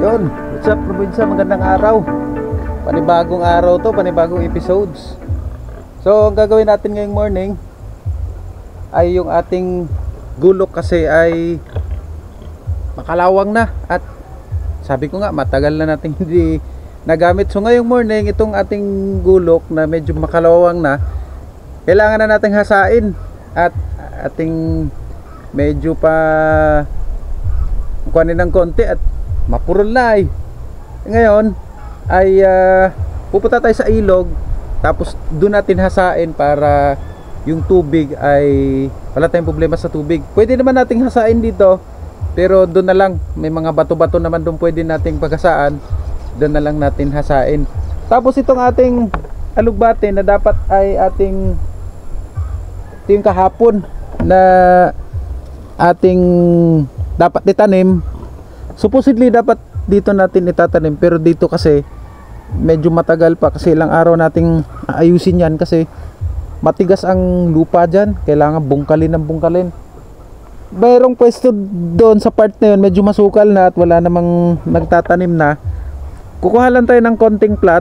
Yun, what's up probinsya, magandang araw. Panibagong araw to, panibagong episodes. So ang gagawin natin ngayong morning ay yung ating gulok, kasi ay makalawang na. At sabi ko nga, matagal na natin hindi nagamit. So ngayong morning, itong ating gulok na medyo makalawang na, kailangan na nating hasain. At ating medyo pa kuhanin ng konti at mapurol na eh. Ngayon ay pupunta tayo sa ilog, tapos doon natin hasain para yung tubig ay wala tayong problema sa tubig. Pwede naman nating hasain dito, pero doon na lang, may mga bato-bato naman doon pwede nating paghasaan, doon na lang natin hasain. Tapos itong ating alugbate na dapat ay ating ito yung kahapon na ating dapat itanim. Supposedly dapat dito natin itatanim, pero dito kasi medyo matagal pa, kasi ilang araw nating aayusin yan, kasi matigas ang lupa dyan. Kailangan bungkalin ng bungkalin. Mayroong pwesto doon sa part na yun, medyo masukal na at wala namang nagtatanim na. Kukuha lang tayo ng konting plat,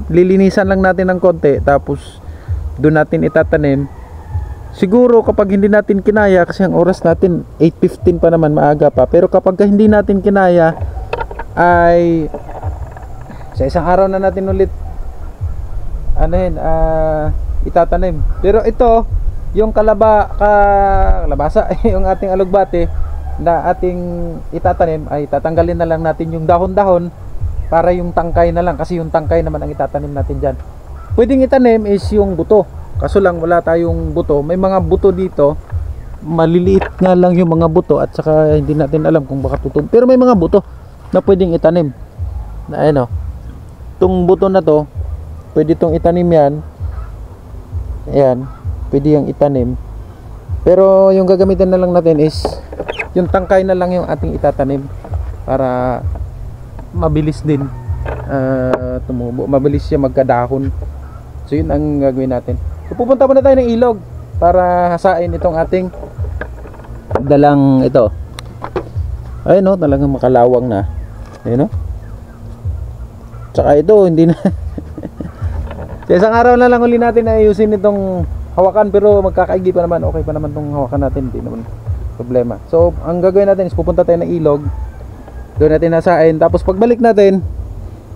lilinisan lang natin ng konti, tapos doon natin itatanim. Siguro kapag hindi natin kinaya, kasi ang oras natin 8:15 pa naman, maaga pa. Pero kapag hindi natin kinaya, ay sa isang araw na natin ulit itatanim. Pero ito, yung kalabasa, yung ating alugbate na ating itatanim, ay tatanggalin na lang natin yung dahon-dahon para yung tangkay na lang, kasi yung tangkay naman ang itatanim natin dyan. Pwedeng itanim is yung buto, kaso lang wala tayong buto. May mga buto dito, maliliit nga lang yung mga buto, at saka hindi natin alam kung baka tutong. Pero may mga buto na pwedeng itanim na ano, itong buto na to pwede itong itanim yan. Ayan, pwede yung itanim. Pero yung gagamitin na lang natin is yung tangkay na lang yung ating itatanim, para mabilis din tumubo, mabilis siya magkadahon. So yun ang gagawin natin. So pupunta muna tayo ng ilog para hasain itong ating dalang ito. Ayun, no, talagang makalawang na. Ayun, no. Tsaka ito, hindi na sa isang araw na lang uli natin ayusin itong hawakan, pero magkakaigi pa naman, okay pa naman itong hawakan natin, hindi naman problema. So ang gagawin natin is pupunta tayo ng ilog, doon natin hasain, tapos pagbalik natin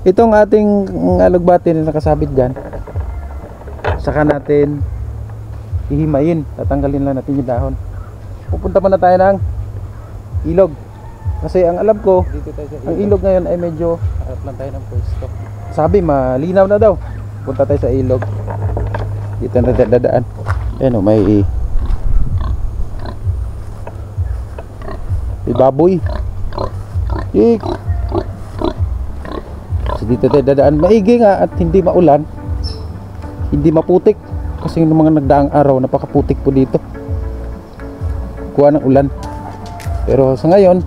itong ating alugbate na nakasabit dyan, saka natin hihimayin, tatanggalin lang natin yung dahon. Pupunta muna tayo ng ilog, kasi ang alam ko dito tayo sa ilog. Ang ilog ngayon ay medyo harap lang tayo ng pwesto, sabi malinaw na daw. Punta tayo sa ilog, dito na dadaan. Ayan o, may baboy. So dito tayo dadaan, maigi nga at hindi maulan, hindi maputik, kasi yung mga nagdaang araw napakaputik po dito, kuha ng ulan. Pero sa ngayon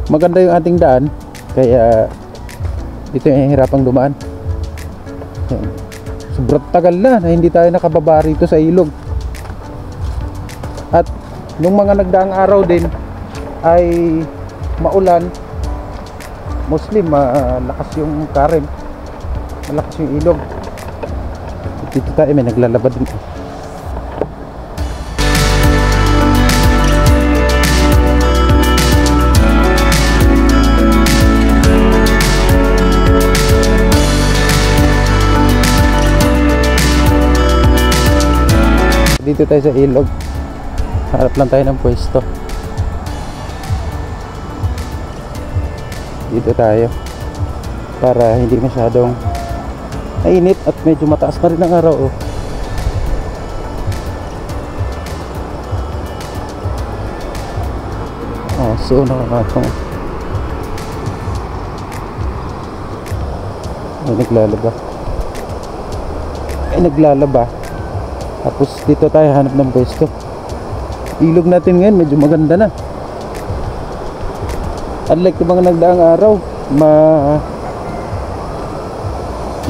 maganda yung ating daan, kaya dito yung hirapang dumaan. Sobrang tagal na hindi tayo nakababa rito sa ilog. At nung mga nagdaang araw din ay maulan, mostly malakas yung current, malakas yung ilog. Dito tayo may naglalaba din. Dito tayo sa ilog, harap lang tayo ng pwesto. Dito tayo para hindi masyadong mainit, at medyo mataas na rin ang araw. So nakakatong naglalaba. Tapos dito tayo hanap ng pwesto. Ilog natin ngayon medyo maganda na, unlike yung mga nagdaang araw,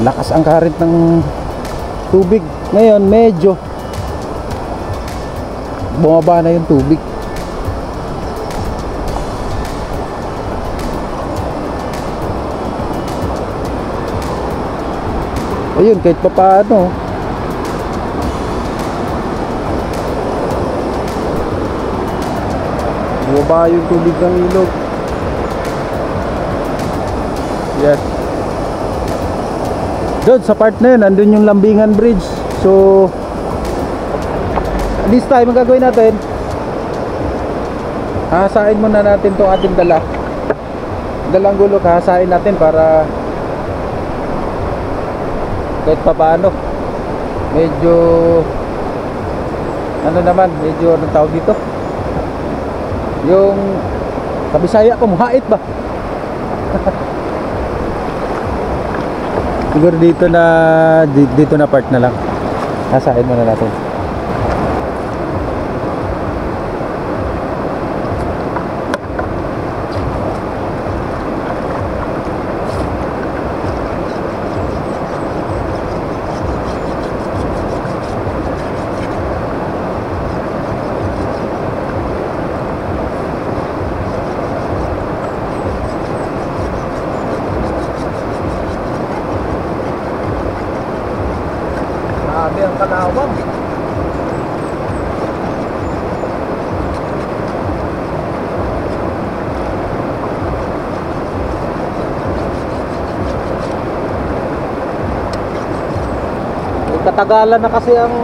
lakas ang current ng tubig. Ngayon medyo bumaba na yung tubig. Ayun, kahit pa paano. Bumaba yung tubig ng ilog. Yes. Doon sa part na yun, nandun yung Lambingan Bridge. So this time, ang gagawin natin, hahasain muna natin itong ating dalang gulok. Hahasain natin para kahit pa paano medyo ano naman, medyo anong tawag dito, yung sa Bisaya ko, muhait ba? Siguro dito na part na lang. Hasain muna natin. Grabe ang kalawang. Katagalan na kasi ang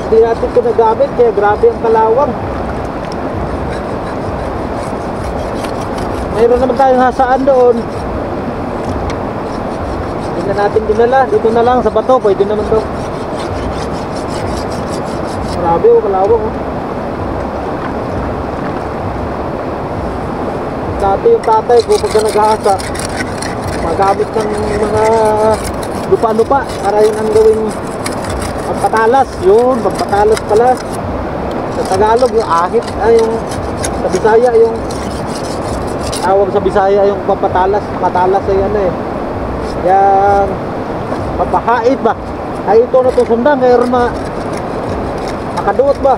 hindi natin ito nagamit, kaya grabe ang kalawang. Mayroon naman tayong hasaan doon. Hindi na natin dinala. Dito na lang sa bato, pwede naman daw. Grabe o, kalawang o. Dati yung tatay ko pagka naghahasa, magamit ng mga lupa-lupa para yun ang gawing pagpatalas. Yun, pagpatalas pala. Sa Tagalog yung ahit, yung sa Bisaya yung tawag sa Bisaya yung papatalas. Patalas ay ano eh, yung papahait ba. Ay ito na itong sundang kaya rin makaduot ba.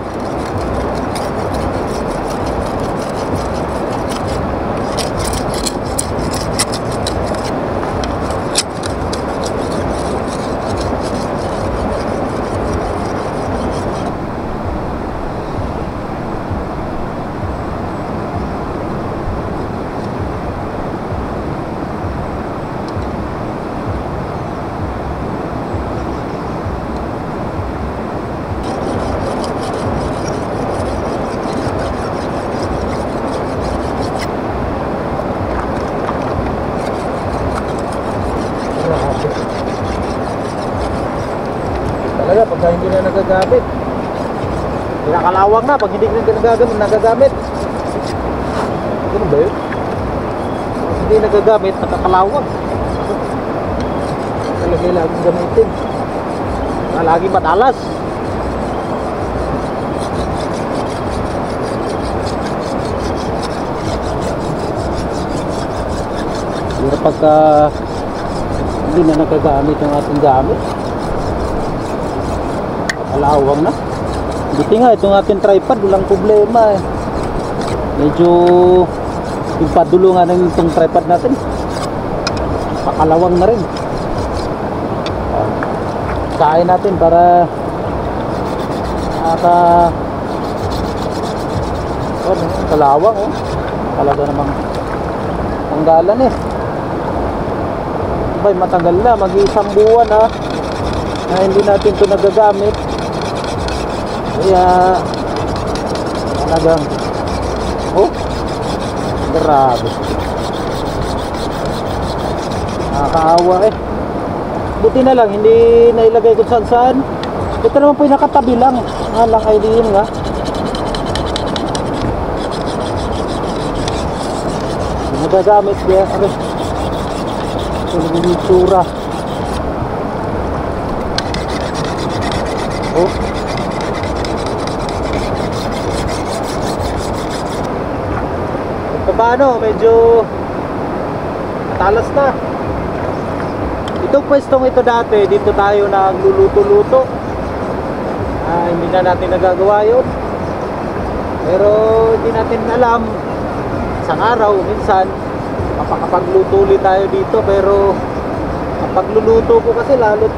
Talaga pagka hindi na nagagamit, pinakalawang na pag hindi na nagagamit. Ganun ba yun? Pag hindi nagagamit, nakakalawang. Talaga laging gamitin, laging matalas. Pero pagka hindi na nagagamit yung ating gamit, alawang na. Buti nga itong ating tripod walang problema eh. Medyo yung padulungan ng itong tripod natin pakalawang na rin. Kain natin para kalawang oh. Talaga namang tanggalan eh. Abay matanggal na, mag-iisang buwan na hindi natin ito nagagamit. Kaya talagang oh, grabe, nakakaawa eh. Buti na lang hindi nailagay kung saan saan. Ito naman po yung nakatabi lang. Lang ay diin nga. Nagagamit kaya ano, ito naging itsura. Oh, paano, medyo matalas na. Itong pwestong ito dati, dito tayo nagluluto-luto. Hindi na natin nagagawa yun. Pero hindi natin alam, isang araw minsan mapakapagluto ulit tayo dito. Pero Kapag luluto po kasi lalo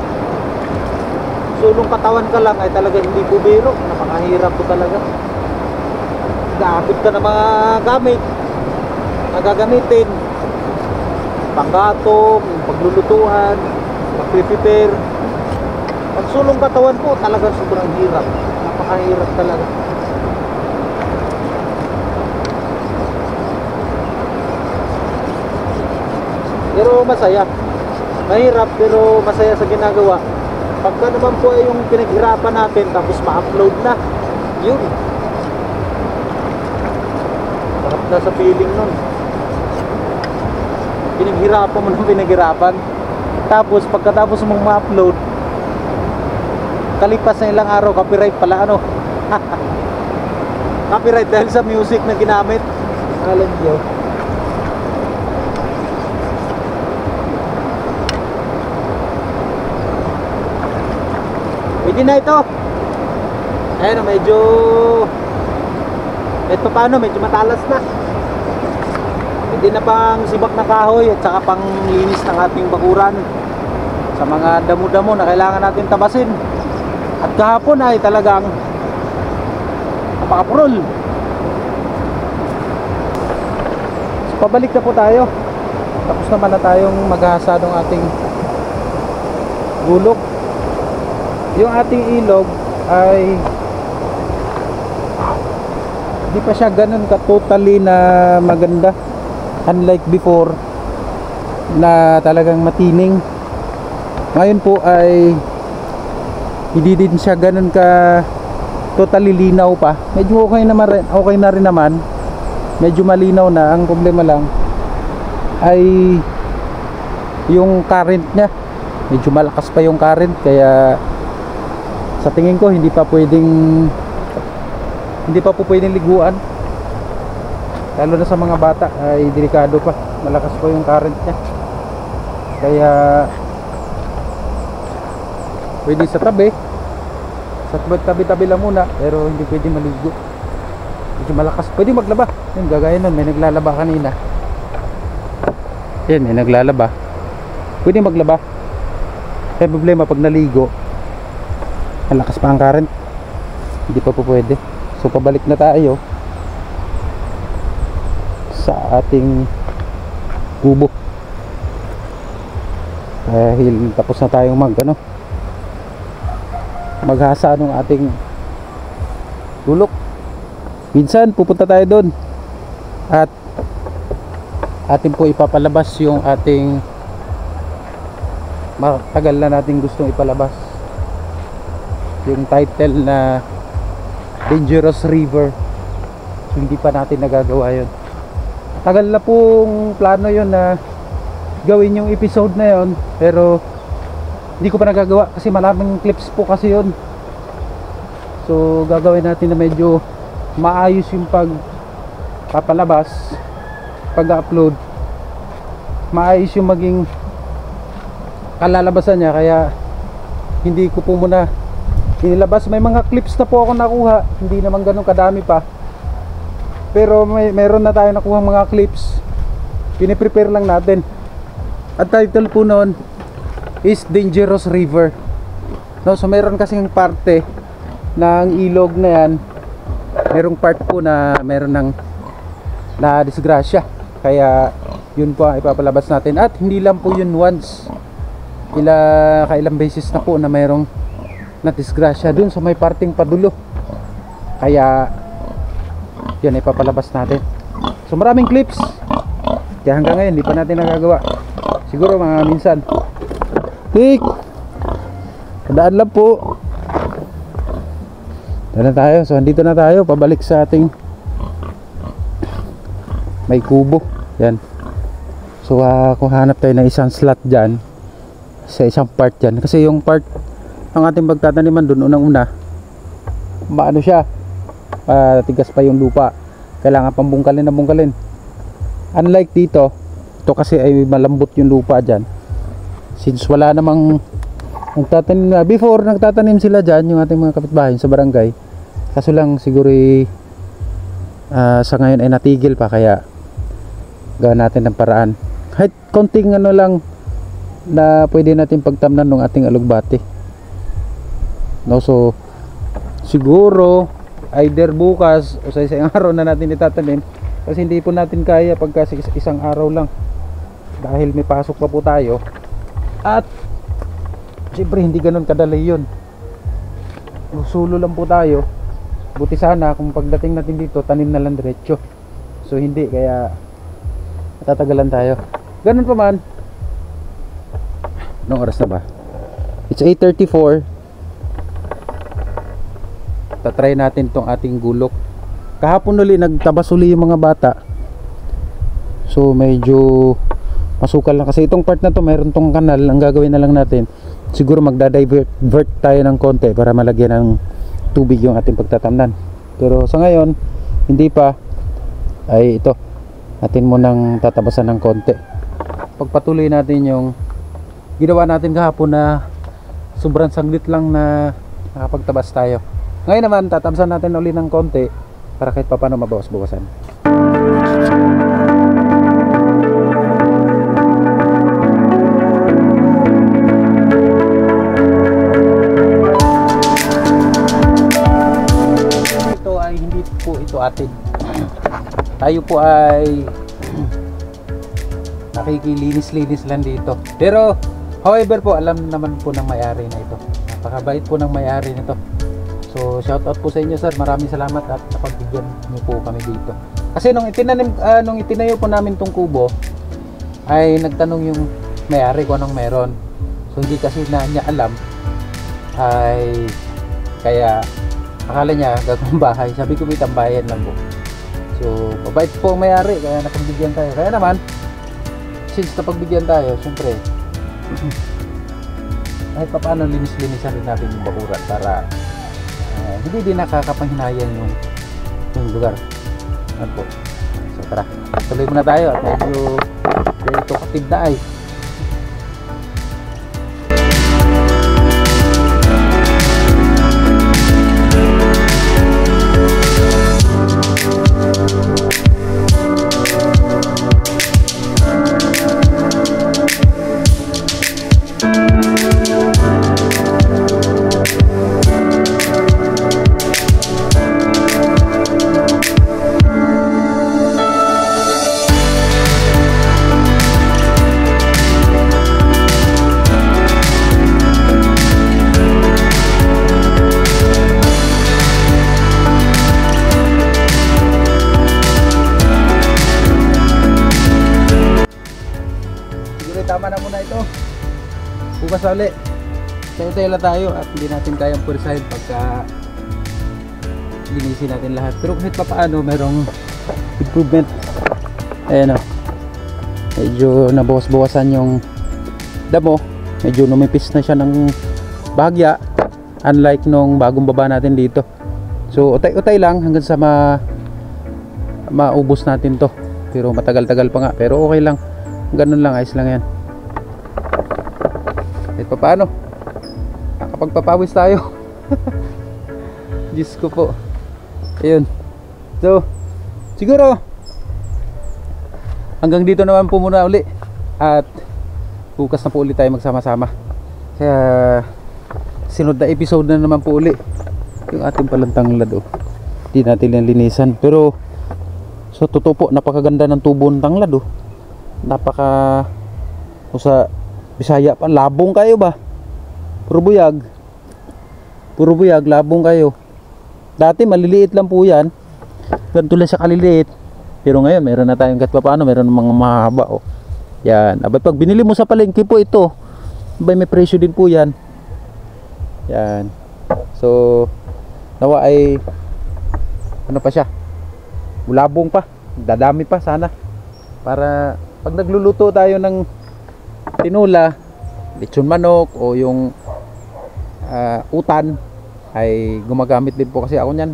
sulong katawan ka lang ay talaga hindi po biro. Napakahirap po talaga. Gaabot ka ng mga gamit na gagamitin, panggatong, paglulutuan, pag-prepare. Pag sulong katawan po talagang sobrang hirap. Napakahirap talaga. Pero masaya. Mahirap pero masaya sa ginagawa. Pagka naman po ay yung pinaghirapan natin tapos ma-upload na, yun, sarap na sa feeling nun. Pinaghirapan mo ng pinaghirapan, tapos pagkatapos mong ma-upload, kalipas na ilang araw, copyright pala, ano. Copyright dahil sa music na ginamit. Alam nyo, pwede na ito. Ayun, medyo ito paano, medyo matalas na. Pwede na pang sibak na kahoy at saka pang linis ng ating bakuran sa mga damo-damo na kailangan natin tabasin. At kahapon ay talagang napakapurol. So, pabalik na po tayo. Tapos naman na tayong maghahasa ng ating gulok. Yung ating ilog ay di pa siya ganun ka totally na maganda, unlike before na talagang matining. Ngayon po ay hindi din siya ganun ka totally linaw pa. Medyo okay na rin naman. Medyo malinaw na. Ang problema lang ay yung current niya. Medyo malakas pa yung current, kaya sa tingin ko hindi pa po pwedeng liguan, lalo na sa mga bata ay delikado pa, malakas po yung current niya. Kaya pwede sa tabi lang muna, pero hindi pwede maligo. Medyo malakas, pwede maglaba. Yung gagaya nun, may naglalaba kanina. Yan, may naglalaba, pwede maglaba. Kaya problema pag naligo, malakas pa ang current, hindi pa po pwede. So pabalik na tayo sa ating kubo dahil tapos na tayong maghasa ng ating gulok. Minsan pupunta tayo doon at atin po ipapalabas yung ating matagal na nating gustong ipalabas, yung title na Dangerous River. Hindi pa natin nagagawa yun. Tagal na pong plano yun na gawin yung episode na yun, pero hindi ko pa nagagawa kasi maraming clips po kasi yun. So gagawin natin na medyo maayos yung pagpapalabas, pag-upload, maayos yung maging kalalabasan niya. Kaya hindi ko po muna inilabas. May mga clips na po ako nakuha, hindi naman ganun kadami pa, pero meron na tayo nakuha mga clips. Piniprepare lang natin. At title po noon is Dangerous River, no? So meron kasing parte ng ilog na yan, merong part po na meron ng na disgrasya, kaya yun po ang ipapalabas natin. At hindi lang po yun once, kailang beses na po na mayroong na disgrasya dun sa may parting padulo, kaya yun ipapalabas natin. So maraming clips, kaya hanggang ngayon hindi pa natin nagagawa. Siguro mga minsan kadaan lang po. Doon na tayo. So andito na tayo, pabalik sa ating may kubo. Yan. So kung hanap tayo ng isang slot dyan, sa isang part dyan, kasi yung part ang ating pagtataniman doon unang-una, maano siya, tigas pa yung lupa, kailangan pang bungkalin. Unlike dito, ito kasi ay malambot yung lupa dyan, since wala namang nagtatanim na. Before nagtatanim sila dyan yung ating mga kapitbahay sa barangay, kaso lang siguro sa ngayon ay natigil pa, kaya gawin natin ng paraan kahit konting lang na pwede natin pagtamnan ng ating alugbati. No, so siguro either bukas o sa isang araw na natin itatanim, kasi hindi po natin kaya pagka isang araw lang dahil may pasok pa po tayo, at siyempre hindi ganun kadali yun. Sulo lang po tayo. Buti sana kung pagdating natin dito tanim na lang diretso, so hindi, kaya matatagalan tayo. Ganun pa man. Anong oras na ba? It's 8:34. Tatry natin tong ating gulok. Kahapon uli nagtabas uli yung mga bata, so medyo masukal lang kasi itong part na to, mayroon tong kanal. Ang gagawin na lang natin, siguro magda-divert tayo ng konti para malagyan ng tubig yung ating pagtatamnan. Pero sa ngayon hindi pa, ay ito atin mo nang tatabasan ng konti. Pagpatuloy natin yung ginawa natin kahapon na sobrang saglit lang na nakapagtabas tayo. Ngayon naman tatabasan natin uli ng konti para kahit pa paano mabawas-bawasan. Ito ay hindi po ito atin. Tayo po ay nakikilinis-linis lang dito. Pero however po, alam naman po ng may-ari na ito. Napakabait po ng may-ari nito. So shout out po sa inyo sir, maraming salamat at napagbigyan niyo po kami dito. Kasi nung itinayo po namin tong kubo, ay nagtanong yung may-ari kung anong meron. So hindi kasi na niya alam, ay kaya akala niya gagawing bahay. Sabi ko may tambayan lang po. So mabait po ang may-ari, kaya napagbigyan tayo. Kaya naman, since napagbigyan tayo, syempre kahit pa paano linis-linisan rin natin yung bakuran para hindi din nakakapanghinayang yung lugar. Ano po? So tara, tuloy muna tayo at medyo katib na ay. Tama na muna ito. Bukas ulit. Tayo-tayo lang tayo at hindi natin kayang purisahin pagka linisin natin lahat. Pero kahit pa paano merong improvement. Ayan o. Medyo nabawas-bawasan yung damo. Medyo numipis na siya ng bahagya. Unlike nung bagong baba natin dito. So utay-utay lang hanggang sa maubos natin to. Pero matagal-tagal pa nga. Pero okay lang. Ganun lang, ayos lang yan. Kahit pa paano nakapagpapawis tayo. Diyos ko po. Ayun. So siguro hanggang dito naman po muna uli. At bukas na po ulit tayo magsama-sama. Kaya sunod na episode na naman po uli. Yung ating palang tanglad hindi natin yan linisan. Pero sa totoo po, napakaganda ng tubo ng tanglad napaka sa Bisaya pa, labong kayo ba? Puro buyag, labong kayo. Dati maliliit lang po yan, ganito lang siya kaliliit. Pero ngayon meron na tayong kahit paano, meron ng mga mahaba yan. Abay, pag binili mo sa palengke po ito, abay, may presyo din po yan. Yan. So nawa ay ano pa siya, labong pa, dadami pa sana, para pag nagluluto tayo ng tinula, lechon manok o yung utan, ay gumagamit din po kasi ako niyan.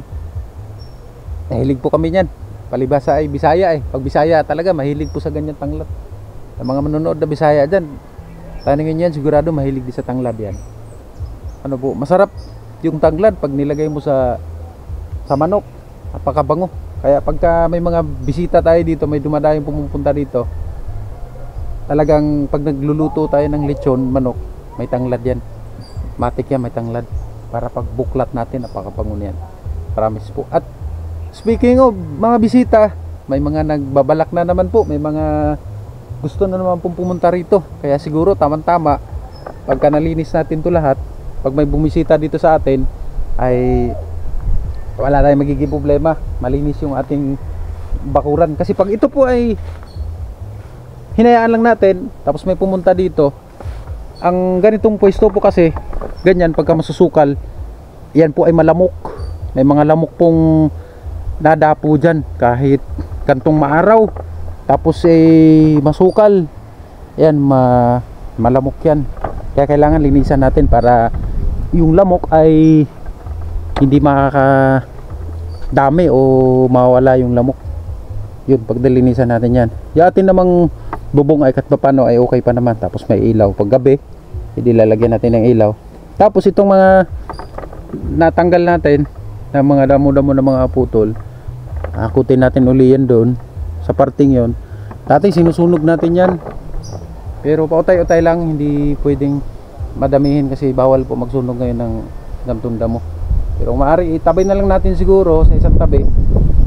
Mahilig po kami niyan. Palibasa ay Bisaya pag Bisaya talaga mahilig po sa ganyan tanglad. Ang mga manonood na Bisaya dyan, tanongin yan, sigurado mahilig din sa tanglad yan. Ano po, masarap yung tanglad pag nilagay mo sa manok, napakabango. Kaya pagka may mga bisita tayo dito, may dumadayong pumupunta dito, talagang pag nagluluto tayo ng lechon manok, may tanglad yan. Matik yan, may tanglad. Para pag buklat natin, napakabango yan. Promise po. At speaking of mga bisita, may mga nagbabalak na naman po, may mga gusto na naman pong pumunta rito. Kaya siguro tamang-tama pagka nalinis natin to lahat, pag may bumisita dito sa atin ay wala tayong magiging problema, malinis yung ating bakuran. Kasi pag ito po ay hinayaan lang natin, tapos may pumunta dito, ang ganitong pwesto po kasi ganyan, pagka masusukal yan po ay malamok. May mga lamok pong nadapo dyan kahit kantong maaraw, tapos masukal yan, malamok yan. Kaya kailangan linisan natin para yung lamok ay hindi makakadami o mawala yung lamok. Yun, pag nilinisan natin yan. Yung atin namang bubong ay kahit paano ay okay pa naman. Tapos may ilaw pag gabi, hindi lalagyan natin ng ilaw. Tapos itong mga natanggal natin na mga damo-damo na mga putol, akutin natin uli yan doon sa parting yon. Dati sinusunog natin yan, pero pautay-utay lang, hindi pwedeng madamihin kasi bawal po magsunog ngayon ng ganitong damo. Pero maaari itabay na lang natin siguro sa isang tabi,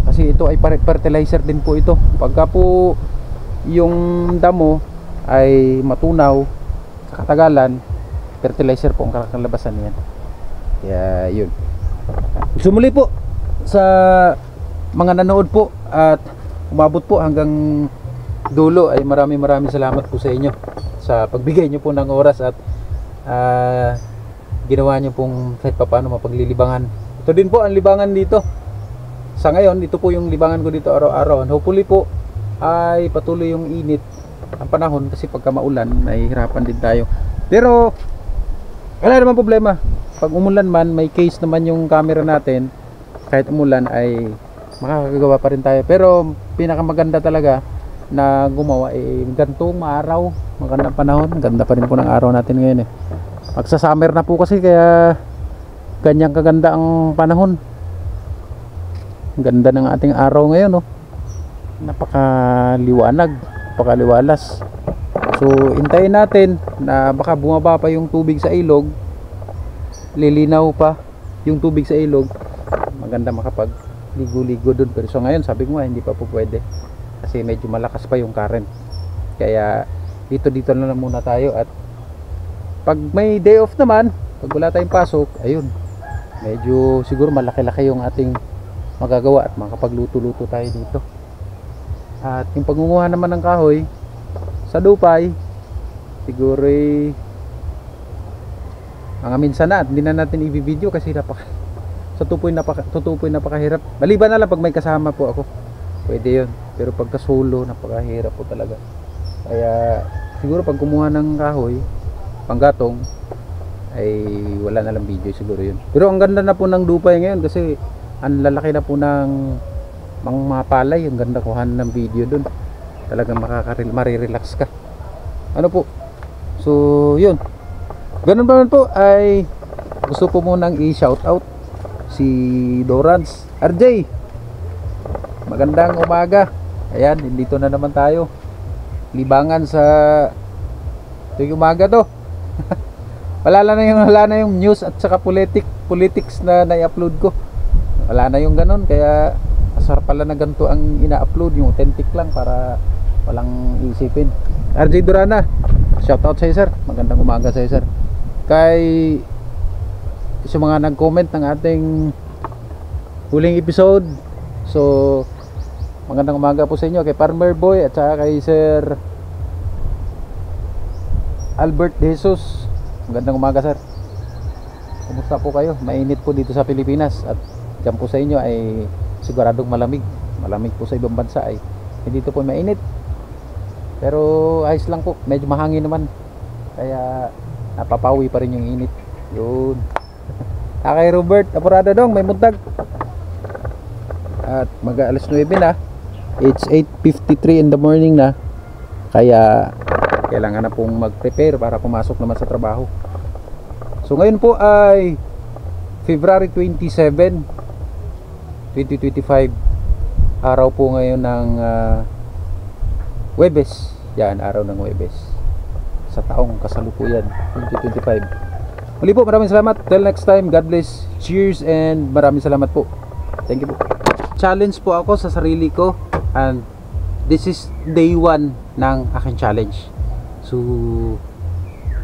kasi ito ay fertilizer din po ito. Pagka po yung damo ay matunaw sa katagalan, fertilizer po ang kakalabasan niyan. Kaya yun. Sumuli po sa mga nanood po at umabot po hanggang dulo, ay maraming salamat po sa inyo sa pagbigay nyo po ng oras at ginawa nyo pong kahit paano mapaglilibangan. Ito din po ang libangan dito sa ngayon. Ito po yung libangan ko dito araw-araw. Hopefully po ay patuloy yung init ang panahon, kasi pagka maulan mahihirapan din tayo. Pero wala naman problema, pag umulan man may case naman yung camera natin, kahit umulan ay makakagawa pa rin tayo. Pero pinakamaganda talaga na gumawa gantong maaraw, magandang panahon. Ganda pa rin po ng araw natin ngayon magsa summer na po kasi, kaya ganyang kaganda ang panahon. Ang ganda ng ating araw ngayon, napakaliwanag, napakaliwalas. So hintayin natin na baka bumaba pa yung tubig sa ilog, lilinaw pa yung tubig sa ilog, maganda makapag ligo-ligo doon. Pero so ngayon sabi ko hindi pa po pwede kasi medyo malakas pa yung current. Kaya dito na lang muna tayo, at pag may day off naman, pag wala tayong pasok, ayun, medyo siguro malaki-laki yung ating magagawa at makapagluto-luto tayo dito. At yung pagunguha naman ng kahoy sa Dupay, siguro mga minsan na, hindi na natin i-video kasi sa tupoy napakahirap. Maliban na lang pag may kasama po ako, pwede yun. Pero pagka solo, napakahirap po talaga. Kaya siguro pag kumuha ng kahoy panggatong ay wala na lang video siguro yun. Pero ang ganda na po ng Dupay ngayon kasi ang lalaki na po ng mga palay. Ang ganda kuhan ng video dun, talagang marirelax ka, ano po. So yun, ganun pa man po, ay gusto ko munang i-shout out si Dorans RJ. Magandang umaga. Ayan, dito na naman tayo, libangan sa tuwing umaga to. wala na yung news at saka politics na na-upload ko. Wala na yung ganun, kaya masarap pala na ganito ang ina-upload, yung authentic lang para walang isipin. RJ Durana, shout out sa sir. Magandang umaga sa sir. Kay sa mga nag-comment ng ating huling episode, so magandang umaga po sa inyo. Kay Farmer Boy at saka kay Sir Albert Jesus, magandang umaga sir. Kumusta po kayo? Mainit po dito sa Pilipinas, at dyan po sa inyo ay siguradong malamig po sa ibang bansa, ay dito po mainit. Pero ayos lang po, medyo mahangin naman, kaya napapawi pa rin yung init. Yun. Kay Robert Apurado dong, may muntag. At mag-alas 9 na, it's 8:53 in the morning na, kaya kailangan na pong mag-prepare para pumasok naman sa trabaho. So ngayon po ay February 27, 2025. Araw po ngayon ng Huwebes. Yan, araw ng Huwebes sa taong kasalukuyan 2025. Muli po, maraming salamat. Till next time, God bless, cheers, and maraming salamat po. Thank you po. Challenge po ako sa sarili ko, and this is day 1 ng aking challenge. So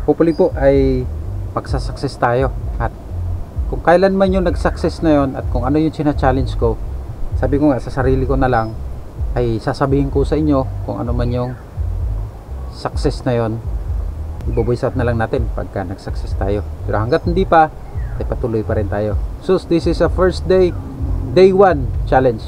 hopefully po ay magsasucess tayo, at kung kailan man yung nag-success na yon at kung ano yung china-challenge ko, sabi ko nga sa sarili ko na lang ay sasabihin ko sa inyo kung ano man yung success na yon. Ibo-voice out na lang natin pagka nag-success tayo, pero hanggat hindi pa ay patuloy pa rin tayo. So this is a first day 1 challenge.